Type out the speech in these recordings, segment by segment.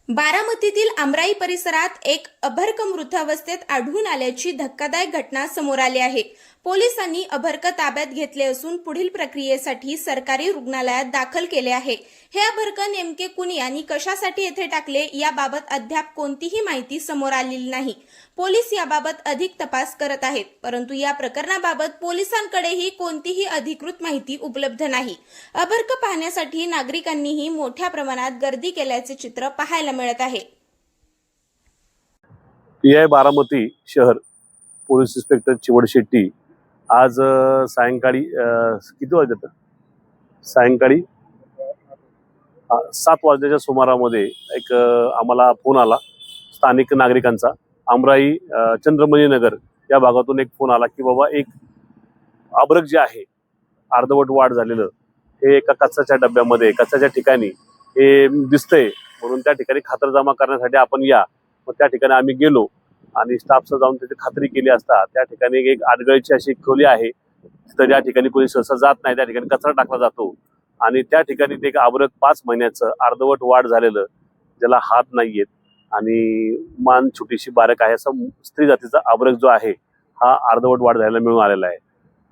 बारामतीतील आमराई परिसरात एक अभर्क मृतावस्थेत आढळून आल्याची धक्कादायक घटना समोर आली आहे। पोलिसांनी अभर्क ताब्यात घेतले असून पुढील प्रक्रियेसाठी सरकारी रुग्णालयात दाखल केले आहे। हे अभर्क नेमके कुणी आणि कशासाठी येथे टाकले याबाबत अद्याप कोणतीही माहिती समोर आलेली नाही। पोलीस याबाबत अधिक तपास करत आहेत, परंतु या प्रकरणाबाबत पोलिसांकडेही कोणतीही अधिकृत माहिती उपलब्ध नाही। अभर्क पाहण्यासाठी नागरिकांनीही मोठ्या प्रमाणात गर्दी केल्याचे चित्र पाहायला मिळत आहे। पीआय बारामती शहर पोलीस इन्स्पेक्टर चिवड शेट्टी आज सायंकाळी किती वाजता सायंकाळी 7 वाजण्याच्या सुमारामध्ये एक आम्हाला फोन आला स्थानिक नागरिकांचा। आमराई चंद्रमणी नगर या भागातून एक फोन आला की बाबा एक अभ्रक जे आहे अर्धवट वाढ झालेलं हे एका कचऱ्याच्या डब्यामध्ये कचऱ्याच्या ठिकाणी हे दिसतंय, म्हणून त्या ठिकाणी खातरजमा करण्यासाठी आपण या। मग त्या ठिकाणी आम्ही गेलो आणि स्टाफसह जाऊन त्याची खात्री केली असता त्या ठिकाणी एक आडगळीची अशी खोली आहे, तर ज्या ठिकाणी कोणी सहसा जात नाही, त्या ठिकाणी कचरा टाकला जातो आणि त्या ठिकाणी ते एक अभ्रक 5 महिन्याचं अर्धवट वाढ झालेलं, ज्याला हात नाहीयेत आणि मान छोटीशी बारक आहे, असं स्त्री जातीचा अभ्रक जो आहे हा अर्धवट वाढ झालेला मिळून आलेला आहे।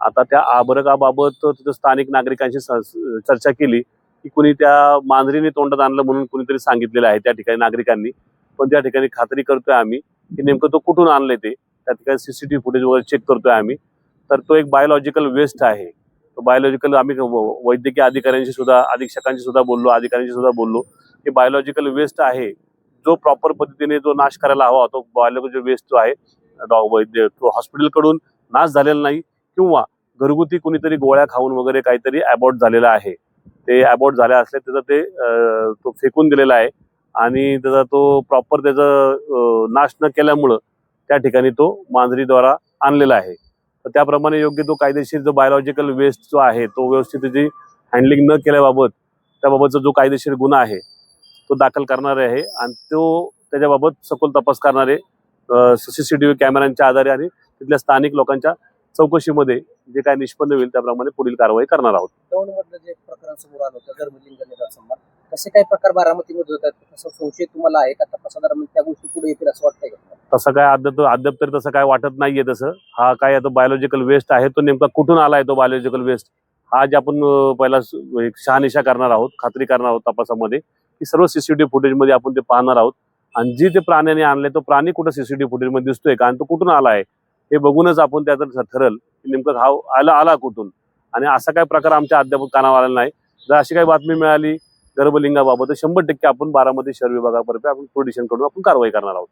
आता त्या अभ्रकाबाबत तिथं स्थानिक नागरिकांशी चर्चा केली की कुणी त्या मांजरीने तोंडात आणलं म्हणून कुणीतरी सांगितलेलं आहे त्या ठिकाणी नागरिकांनी, पण त्या ठिकाणी खात्री करतोय आम्ही की नेमकं तो कुठून आणले ते। त्या ठिकाणी सीसीटीव्ही फुटेज वगैरे चेक करतोय आम्ही, तर तो एक बायोलॉजिकल वेस्ट आहे। तो बायोलॉजिकल आम्ही वैद्यकीय अधिकाऱ्यांशी सुद्धा अधीक्षकांशी सुद्धा बोललो, अधिकाऱ्यांशी सुद्धा बोललो की बायोलॉजिकल वेस्ट आहे, जो प्रॉपर पद्धतीने जो नाश करायला हवा तो बायोलॉजिकल वेस्ट जो आहे वैद्य तो हॉस्पिटलकडून नाश झालेला नाही किंवा घरगुती कुणीतरी गोळ्या खाऊन वगैरे काहीतरी अबॉर्ट झालेला आहे। ते अबॉर्ट झाले असले त्याचं ते तो फेकून दिलेला आहे आणि त्याचा तो प्रॉपर त्याचा नाश न केल्यामुळं त्या ठिकाणी तो मांजरीद्वारा आणलेला आहे। तर त्याप्रमाणे योग्य तो कायदेशीर जो बायोलॉजिकल वेस्ट जो आहे तो व्यवस्थित त्याची हँडलिंग न केल्याबाबत त्याबाबतचा जो कायदेशीर गुन्हा आहे तो दाखल करणार आहे आणि तो त्याच्याबाबत सखोल तपास करणारे सीसीटीव्ही कॅमेऱ्यांच्या आधारे आणि तिथल्या स्थानिक लोकांच्या चौकशीमध्ये जे काय निष्पन्न होईल त्याप्रमाणे पुढील कारवाई करणार आहोत। दौंडमधलं जे प्रकरण समोर आलं होतं धर्मलिंग निदर्शनात, कसे काही प्रकार बारामतीमध्ये होतात, तसं संशय तुम्हाला आहे का? तपासादरम्यान त्या गोष्टी पुढे येतील असं वाटतंय का? तसं काय अद्याप तरी तसं काय वाटत नाहीये। तसं हा काय आता बायोलॉजिकल वेस्ट आहे तो नेमका कुठून आलाय तो बायोलॉजिकल वेस्ट हा जे आपण पहिला एक शहानिशा करणार आहोत, खात्री करणार आहोत तपासामध्ये की सर्व सीसीटीव्ही फुटेजमध्ये आपण ते पाहणार आहोत आणि जी ते प्राण्याने आणले तो प्राणी कुठं सीसीटीव्ही फुटेजमध्ये दिसतोय का आणि तो कुठून आलाय हे बघूनच आपण त्याचं ठरल की नेमकं हा आला कुठून। आणि असा काही प्रकार आमच्या अद्याप कानावर आलेला नाही। जर अशी काही बातमी मिळाली गर्भलिंगाबाबत 100% आपण बारामती शहर विभागातर्फे आपण पोलिसांकडून आपण कारवाई करणार आहोत।